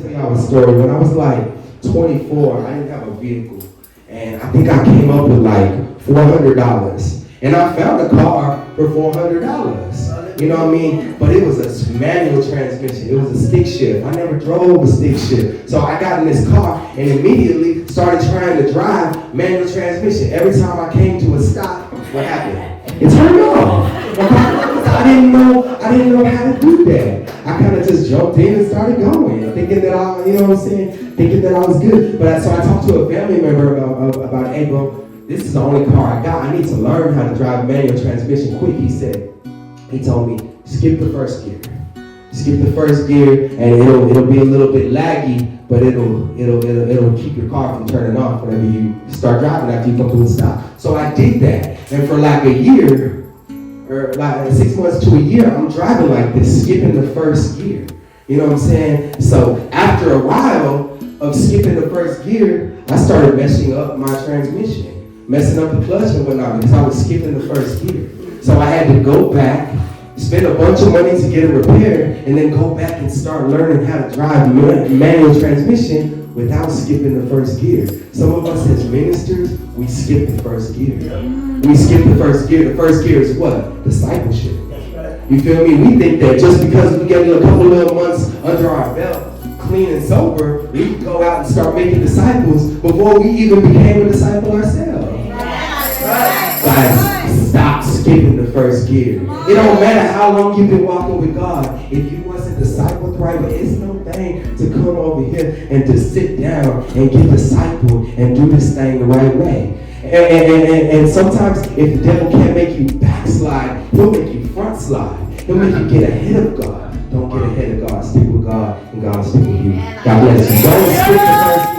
tell y'all a story. When I was like 24, I didn't have a vehicle. And I think I came up with like $400. And I found a car for $400. You know what I mean? But it was a manual transmission. It was a stick shift. I never drove a stick shift. So I got in this car and immediately started trying to drive manual transmission. Every time I came to a stop, what happened? It turned off. I didn't know how to do that. I kind of just jumped in and started going, thinking that thinking that I was good. But so I talked to a family member about, hey bro, this is the only car I got. I need to learn how to drive manual transmission quick. He told me, skip the first gear. Skip the first gear, and it'll be a little bit laggy, but it'll keep your car from turning off whenever you start driving after you come to a stop. So I did that, and for like a year, or like 6 months to a year, I'm driving like this, skipping the first gear. You know what I'm saying? So after a while of skipping the first gear, I started messing up my transmission, messing up the clutch and whatnot because I was skipping the first gear. So I had to go back, spend a bunch of money to get it repaired, and then go back and start learning how to drive manual transmission without skipping the first gear. Some of us as ministers, we skip the first gear. We skip the first gear. The first gear is what? Discipleship. You feel me? We think that just because we get a couple little months under our belt, clean and sober, we can go out and start making disciples before we even became a disciple ourselves. Guys, stop skipping the first gear. It don't matter how long you've been walking with God. If you wasn't discipled the right way, it's no thing to come over here and to sit down and get discipled and do this thing the right way. And sometimes if the devil can't make you backslide, he'll make you front slide. He'll make you get ahead of God. Don't get ahead of God. Stick with God, and God will stick with you. God bless you. Don't skip the first